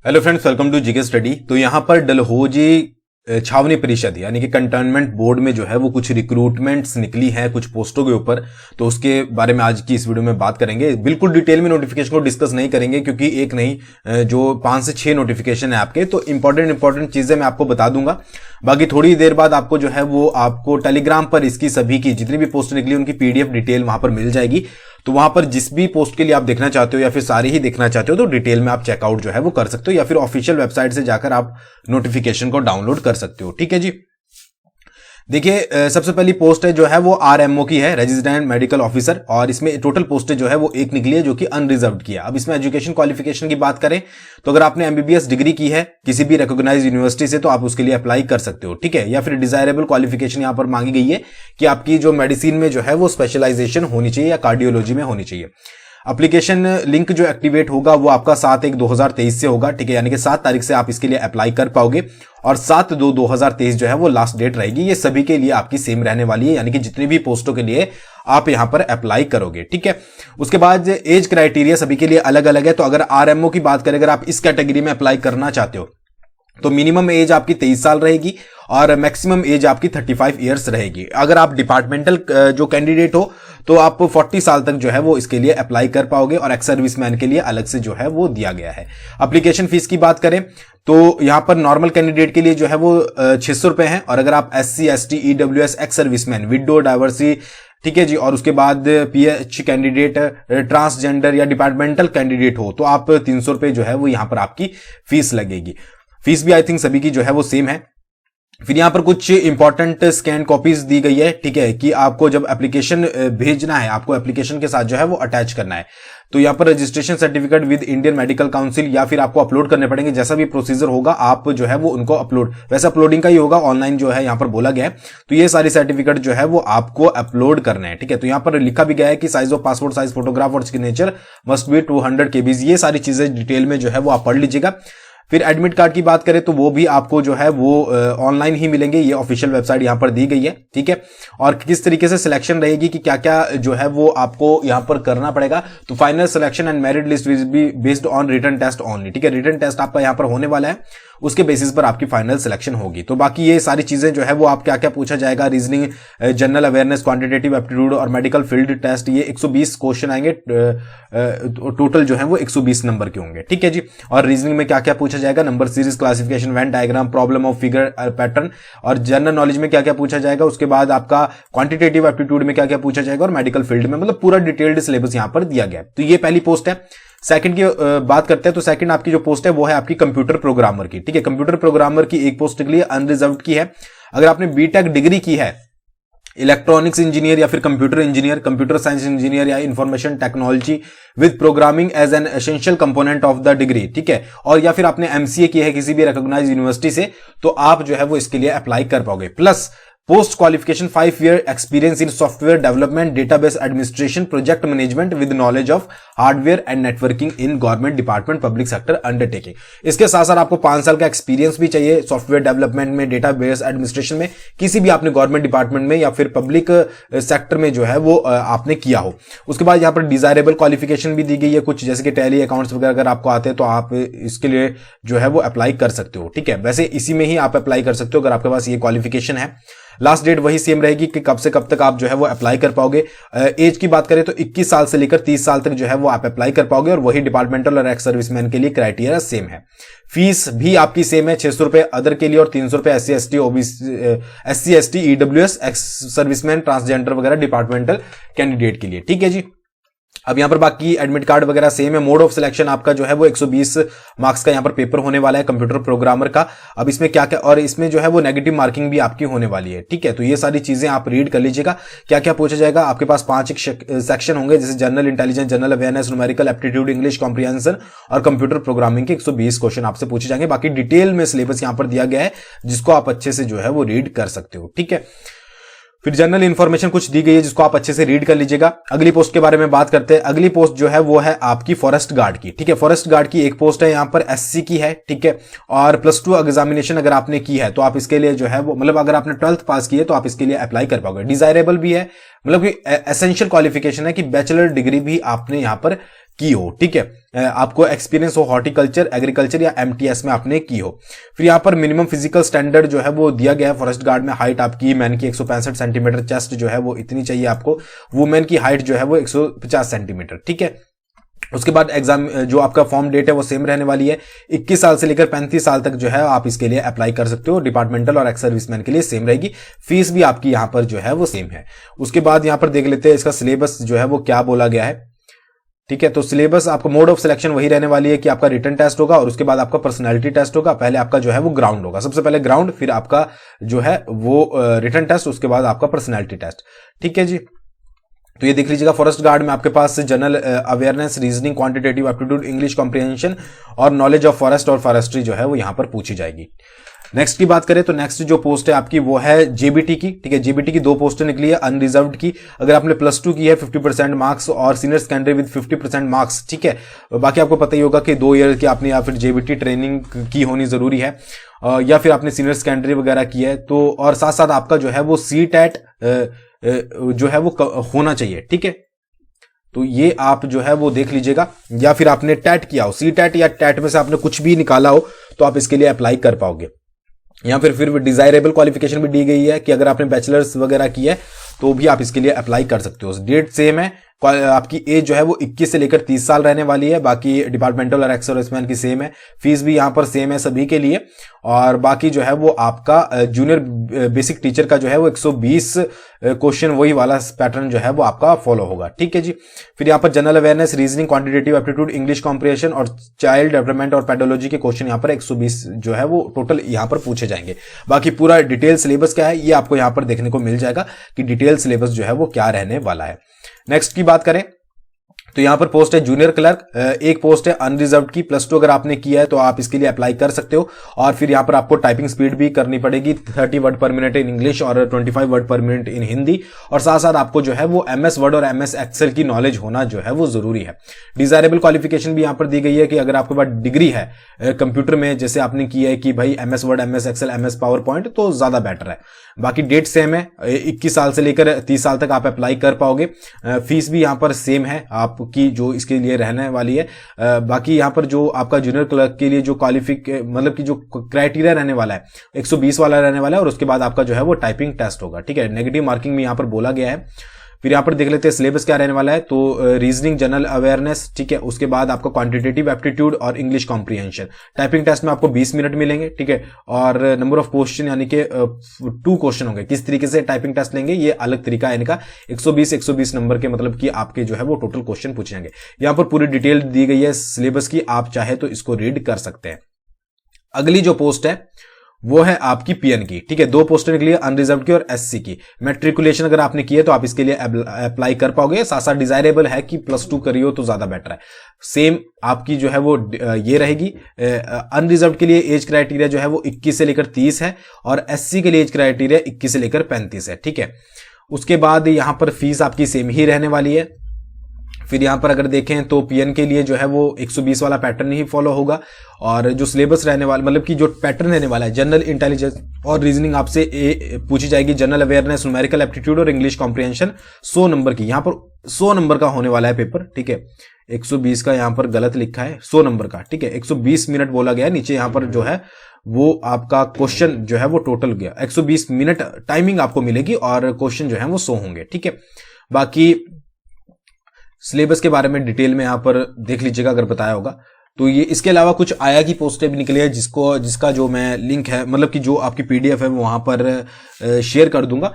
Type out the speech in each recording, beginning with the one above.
Hello friends, welcome to GK study. तो यहां पर डलहौजी छावनी परिषद यानी कि कंटोनमेंट बोर्ड में जो है वो कुछ रिक्रूटमेंट्स निकली हैं कुछ पोस्टों के ऊपर। तो उसके बारे में आज की इस वीडियो में बात करेंगे। बिल्कुल डिटेल में नोटिफिकेशन को डिस्कस नहीं करेंगे क्योंकि एक नहीं जो 5 से 6 नोटिफिकेशन है आपके। तो इंपॉर्टेंट चीजें मैं आपको बता दूंगा। बाकी थोड़ी देर बाद आपको जो है वो आपको टेलीग्राम पर इसकी सभी की जितनी भी पोस्ट निकली उनकी पीडीएफ डिटेल वहां पर मिल जाएगी। तो वहां पर जिस भी पोस्ट के लिए आप देखना चाहते हो या फिर सारी ही देखना चाहते हो तो डिटेल में आप चेकआउट जो है वो कर सकते हो या फिर ऑफिशियल वेबसाइट से जाकर आप नोटिफिकेशन को डाउनलोड कर सकते हो। ठीक है जी। देखिए, सबसे पहली पोस्ट है जो है वो आरएमओ की है, रेजिडेंट मेडिकल ऑफिसर, और इसमें टोटल पोस्टें जो है वो एक निकली है जो कि अनरिजर्व्ड की है। अब इसमें एजुकेशन क्वालिफिकेशन की बात करें तो अगर आपने एमबीबीएस डिग्री की है किसी भी रिकॉग्नाइज्ड यूनिवर्सिटी से तो आप उसके लिए अप्लाई कर सकते हो। ठीक है। या फिर डिजायरेबल क्वालिफिकेशन यहां पर मांगी गई है कि आपकी जो मेडिसिन में जो है वो स्पेशलाइजेशन होनी चाहिए या कार्डियोलॉजी में होनी चाहिए। एप्लीकेशन लिंक जो एक्टिवेट होगा वो आपका 7/1/2023 से होगा। ठीक है। यानी कि 7 तारीख से आप इसके लिए अप्लाई कर पाओगे और 7/2/2023 जो है वो लास्ट डेट रहेगी। ये सभी के लिए आपकी सेम रहने वाली है, यानी कि जितनी भी पोस्टों के लिए आप यहां पर अप्लाई करोगे। ठीक है। उसके बाद एज क्राइटेरिया सभी के लिए अलग अलग है। तो अगर आरएमओ की बात करें, अगर आप इस कैटेगरी में अप्लाई करना चाहते हो तो मिनिमम एज आपकी 23 साल रहेगी और मैक्सिमम एज आपकी 35 ईयर्स रहेगी। अगर आप डिपार्टमेंटल जो कैंडिडेट हो तो आप 40 साल तक जो है वो इसके लिए अप्लाई कर पाओगे और एक्स सर्विसमैन के लिए अलग से जो है वो दिया गया है। एप्लीकेशन फीस की बात करें तो यहां पर नॉर्मल कैंडिडेट के लिए जो है वो 600 रुपए है, और अगर आप SC ST EWS ex serviceman widow divorcee, ठीक है जी, और उसके बाद PH कैंडिडेट, ट्रांसजेंडर या डिपार्टमेंटल कैंडिडेट हो तो आप 300 रुपए जो है वो यहां पर आपकी फीस लगेगी। फीस भी आई थिंक सभी की जो है वो सेम है। फिर यहां पर कुछ इंपॉर्टेंट स्कैन कॉपीज दी गई है। ठीक है, कि आपको जब एप्लीकेशन भेजना है आपको एप्लीकेशन के साथ जो है वो अटैच करना है। तो यहां पर registration certificate with Indian medical council या फिर आपको अपलोड करने पड़ेंगे। जैसा भी प्रोसीजर होगा आप जो है वो उनको अपलोड, वैसे अपलोडिंग का ही होगा, ऑनलाइन जो है यहां पर बोला गया है। तो ये सारी सर्टिफिकेट जो है वो आपको अपलोड करना है। ठीक है। तो यहां पर लिखा भी गया है कि size of passport size photograph और सिग्नेचर मस्ट बी 200 KB। ये सारी चीजें डिटेल में जो है वो आप पढ़ लीजिएगा। फिर एडमिट कार्ड की बात करें तो वो भी आपको जो है वो ऑनलाइन ही मिलेंगे। ये ऑफिशियल वेबसाइट यहां पर दी गई है। ठीक है। और किस तरीके से सिलेक्शन रहेगी कि क्या क्या जो है वो आपको यहां पर करना पड़ेगा। तो final selection and merit list will be based on written test only. ठीक है। रिटन टेस्ट आपका यहां पर होने वाला है, उसके बेसिस पर आपकी फाइनल सिलेक्शन होगी। तो बाकी ये सारी चीजें जो है वो आप क्या क्या पूछा जाएगा, reasoning, general awareness, quantitative aptitude और मेडिकल फील्ड टेस्ट, ये 120 क्वेश्चन आएंगे। टोटल जो है वो 120 नंबर के होंगे। ठीक है जी। और रीजनिंग में क्या क्या पूछा जाएगा, number series, classification, Venn diagram, problem of figure pattern, और जनरल नॉलेज में क्या क्या पूछा जाएगा। उसके बाद आपका क्वांटिटेटिव एप्टीट्यूड में क्या क्या पूछा जाएगा और मेडिकल फील्ड में, मतलब पूरा डिटेल्ड सिलेबस यहां पर दिया गया है। तो ये पहली पोस्ट है। सेकंड की बात करते हैं तो सेकंड आपकी जो पोस्ट है वो है आपकी कंप्यूटर प्रोग्रामर की। ठीक है। कंप्यूटर प्रोग्रामर की एक पोस्ट के लिए अनरिजर्व्ड की है। अगर आपने बीटेक डिग्री की है, इलेक्ट्रॉनिक्स इंजीनियर या फिर computer engineer, computer science engineer या information technology with programming as an essential component of the degree, ठीक है, और या फिर आपने MCA की है किसी भी रिकॉग्नाइज्ड यूनिवर्सिटी से तो आप जो है वो इसके लिए अप्लाई कर पाओगे। Plus post qualification 5 year experience in software development, database administration, project management with knowledge of hardware and networking in government department public sector undertaking. इसके साथ साथ आपको 5 साल का एक्सपीरियंस भी चाहिए सॉफ्टवेयर डेवलपमेंट में, डेटाबेस एडमिनिस्ट्रेशन में, किसी भी आपने गवर्नमेंट डिपार्टमेंट में या फिर पब्लिक सेक्टर में जो है वो आपने किया हो। उसके बाद यहाँ पर डिजायरेबल क्वालिफिकेशन भी दी गई है कुछ, जैसे कि टैली अकाउंट्स वगैरह अगर आपको आते हैं तो आप इसके लिए जो है वो अप्लाई कर सकते हो। ठीक है। वैसे इसी में ही आप अप्लाई कर सकते हो अगर आपके पास ये क्वालिफिकेशन है। लास्ट डेट वही सेम रहेगी कि कब से कब तक आप जो है वो अप्लाई कर पाओगे। एज की बात करें तो 21 साल से लेकर 30 साल तक जो है वो आप अप्लाई कर पाओगे और वही डिपार्टमेंटल और एक्स सर्विसमैन के लिए क्राइटेरिया सेम है। फीस भी आपकी सेम है, 600 रुपए अदर के लिए और 300 रुपए SC ST EWS ex serviceman, transgender वगैरह डिपार्टमेंटल कैंडिडेट के लिए। ठीक है जी। अब यहां पर बाकी एडमिट कार्ड वगैरह सेम है। मोड ऑफ सिलेक्शन आपका जो है वो 120 मार्क्स का यहां पर पेपर होने वाला है कंप्यूटर प्रोग्रामर का। अब इसमें क्या क्या, और इसमें जो है वो नेगेटिव मार्किंग भी आपकी होने वाली है। ठीक है। तो ये सारी चीजें आप रीड कर लीजिएगा क्या क्या पूछा जाएगा। आपके पास 5 सेक्शन होंगे, जैसे general intelligence, general awareness, numerical aptitude, English comprehension और कंप्यूटर प्रोग्रामिंग के 120 क्वेश्चन आपसे पूछे जाएंगे। बाकी डिटेल में सिलेबस यहां पर दिया गया है जिसको आप अच्छे से जो है वो रीड कर सकते हो। ठीक है। फिर जनरल इंफॉर्मेशन कुछ दी गई है जिसको आप अच्छे से रीड कर लीजिएगा। अगली पोस्ट के बारे में बात करते हैं। अगली पोस्ट जो है वो है आपकी फॉरेस्ट गार्ड की। ठीक है। फॉरेस्ट गार्ड की एक पोस्ट है, यहां पर SC की है। ठीक है। और +2 एग्जामिनेशन अगर आपने की है तो आप इसके लिए जो है वो, मतलब अगर आपने 12th पास की है तो आप इसके लिए अप्लाई कर पाओगे। डिजायरेबल भी है, मतलब कि एसेंशियल क्वालिफिकेशन है कि बैचलर डिग्री भी आपने यहां पर की हो, ठीक है, आपको एक्सपीरियंस हो हॉर्टिकल्चर, एग्रीकल्चर या एमटीएस में आपने की हो। फिर यहाँ पर मिनिमम फिजिकल स्टैंडर्ड जो है वो दिया गया है फॉरेस्ट गार्ड में। हाइट आपकी मैन की 165 सेंटीमीटर, चेस्ट जो है वो इतनी चाहिए आपको, वुमेन की हाइट जो है वो 150 सेंटीमीटर, ठीक है। उसके बाद एग्जाम जो आपका फॉर्म डेट है वो सेम रहने वाली है। 21 साल से लेकर 35 साल तक जो है आप इसके लिए अप्लाई कर सकते हो। डिपार्टमेंटल और एक्स सर्विसमैन के लिए सेम रहेगी। फीस भी आपकी यहां पर जो है वो सेम है। उसके बाद यहां पर देख लेते हैं इसका सिलेबस जो है वो क्या बोला गया है, ठीक है। तो सिलेबस आपका मोड ऑफ सिलेक्शन वही रहने वाली है कि आपका रिटन टेस्ट होगा और उसके बाद आपका पर्सनालिटी टेस्ट होगा। पहले आपका जो है वो ग्राउंड होगा, सबसे पहले ग्राउंड, फिर आपका जो है वो रिटन टेस्ट, उसके बाद आपका पर्सनालिटी टेस्ट, ठीक है जी। तो ये देख लीजिएगा, फॉरेस्ट गार्ड में आपके पास general awareness, reasoning, quantitative aptitude, English comprehension और नॉलेज ऑफ फॉरेस्ट और फॉरेस्ट्री जो है वो यहां पर पूछी जाएगी। नेक्स्ट की बात करें तो नेक्स्ट जो पोस्ट है आपकी वो है जेबीटी की, ठीक है। जेबीटी की 2 पोस्टें निकली है अनरिजर्व्ड की। अगर आपने +2 की है 50% मार्क्स और सीनियर सेकेंडरी विद 50% मार्क्स, ठीक है। बाकी आपको पता ही होगा कि 2 ईयर की आपने या फिर जेबीटी ट्रेनिंग की होनी जरूरी है, या फिर आपने सीनियर सेकेंडरी वगैरह की है तो, और साथ साथ आपका जो है वो CTET जो है वो होना चाहिए, ठीक है। तो ये आप जो है वो देख लीजिएगा, या फिर आपने टेट किया हो, CTET या टेट में से आपने कुछ भी निकाला हो तो आप इसके लिए अप्लाई कर पाओगे। या फिर डिजायरेबल क्वालिफिकेशन भी दी गई है कि अगर आपने बैचलर्स वगैरह की है तो भी आप इसके लिए अप्लाई कर सकते हो। डेट सेम है, आपकी एज जो है वो 21 से लेकर 30 साल रहने वाली है। बाकी डिपार्टमेंटल और एक्स सर्विसमैन की सेम है। फीस भी यहां पर सेम है सभी के लिए। और बाकी जो है वो आपका जूनियर बेसिक टीचर का जो है वो 120 क्वेश्चन वही वाला पैटर्न जो है वो आपका फॉलो होगा, ठीक है जी। फिर यहाँ पर general awareness, reasoning, quantitative aptitude, English comprehension और चाइल्ड डेवलपमेंट और पेडोलॉजी के क्वेश्चन यहाँ पर 120 जो है वो टोटल यहाँ पर पूछे जाएंगे। बाकी पूरा डिटेल सिलेबस क्या है ये आपको यहाँ पर देखने को मिल जाएगा कि डिटेल सिलेबस जो है वो क्या रहने वाला है। नेक्स्ट की बात करें तो यहां पर पोस्ट है जूनियर क्लर्क, एक पोस्ट है अनरिजर्व्ड की। +2 अगर आपने किया है तो आप इसके लिए अप्लाई कर सकते हो। और फिर यहां पर आपको टाइपिंग स्पीड भी करनी पड़ेगी, 30 वर्ड पर मिनट इन इंग्लिश और 25 वर्ड पर मिनट इन हिंदी। और साथ साथ आपको जो है वो MS वर्ड और MS एक्सेल की नॉलेज होना जो है वो जरूरी है। डिजायरेबल क्वालिफिकेशन भी यहां पर दी गई है कि अगर आपके पास डिग्री है कंप्यूटर में, जैसे आपने की है कि भाई MS Word, MS Excel, MS PowerPoint, तो ज्यादा बेटर है। बाकी डेट सेम है, 21 साल से लेकर 30 साल तक आप अप्लाई कर पाओगे। फीस भी यहां पर सेम है आपकी जो इसके लिए रहने वाली है। बाकी यहां पर जो आपका जूनियर क्लर्क के लिए जो मतलब कि जो क्राइटेरिया रहने वाला है 120 वाला रहने वाला है। और उसके बाद आपका जो है वो टाइपिंग टेस्ट होगा, ठीक है। नेगेटिव मार्किंग में यहां पर बोला गया है। फिर यहां पर देख लेते हैं सिलेबस क्या रहने वाला है। तो रीजनिंग, जनरल अवेयरनेस, ठीक है। उसके बाद आपका क्वांटिटेटिव एप्टीट्यूड और इंग्लिश कॉम्प्रिहेंशन। टाइपिंग टेस्ट में आपको 20 मिनट मिलेंगे, ठीक है। और नंबर ऑफ क्वेश्चन यानी कि 2 क्वेश्चन होंगे। किस तरीके से टाइपिंग टेस्ट लेंगे ये अलग तरीका है इनका। 120 नंबर के मतलब कि आपके जो है वो टोटल क्वेश्चन पूछे जाएंगे। यहां पर पूरी डिटेल दी गई है सिलेबस की, आप चाहे तो इसको रीड कर सकते हैं। अगली जो पोस्ट है वो है आपकी PN की, ठीक है। 2 पोस्टें निकली है अनरिजर्व की और SC की। मैट्रिकुलेशन अगर आपने की है तो आप इसके लिए अप्लाई कर पाओगे। साथ साथ डिजायरेबल है कि +2 करी हो तो ज्यादा बेटर है। सेम आपकी जो है वो ये रहेगी। अनरिजर्व के लिए एज क्राइटेरिया जो है वो 21 से लेकर 30 है और SC के लिए एज क्राइटेरिया 21 से लेकर 35 है, ठीक है। उसके बाद यहां पर फीस आपकी सेम ही रहने वाली है। फिर यहां पर अगर देखें तो PN के लिए जो है वो 120 वाला पैटर्न ही फॉलो होगा। और जो सिलेबस रहने वाला मतलब कि जो पैटर्न रहने वाला है, जनरल इंटेलिजेंस और रीजनिंग आपसे पूछी जाएगी। जनरल अवेयरनेस, न्यूमेरिकल एप्टीट्यूड और इंग्लिश कॉम्प्रिहेंशन 100 नंबर की। यहां पर 100 नंबर का होने वाला है पेपर, ठीक है। 120 का यहां पर गलत लिखा है, 100 नंबर का, ठीक है। 120 मिनट बोला गया है नीचे, यहां पर जो है वो आपका क्वेश्चन जो है वो टोटल गया 120 मिनट टाइमिंग आपको मिलेगी और क्वेश्चन जो है वो 100 होंगे, ठीक है। बाकी सिलेबस के बारे में डिटेल में यहां पर देख लीजिएगा अगर बताया होगा तो। ये इसके अलावा कुछ आया की पोस्टें भी निकली है जिसका जो मैं लिंक है मतलब कि जो आपकी PDF है वहां पर शेयर कर दूंगा,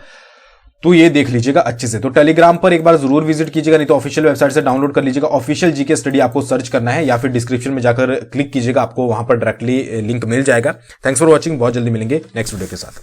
तो ये देख लीजिएगा अच्छे से। तो टेलीग्राम पर एक बार जरूर विजिट कीजिएगा, नहीं तो ऑफिशियल वेबसाइट से डाउनलोड कर लीजिएगा। ऑफिशियल GK स्टडी आपको सर्च करना है या फिर डिस्क्रिप्शन में जाकर क्लिक कीजिएगा, आपको वहां पर डायरेक्टली लिंक मिल जाएगा। थैंक्स फॉर वॉचिंग, बहुत जल्दी मिलेंगे नेक्स्ट वीडियो के साथ।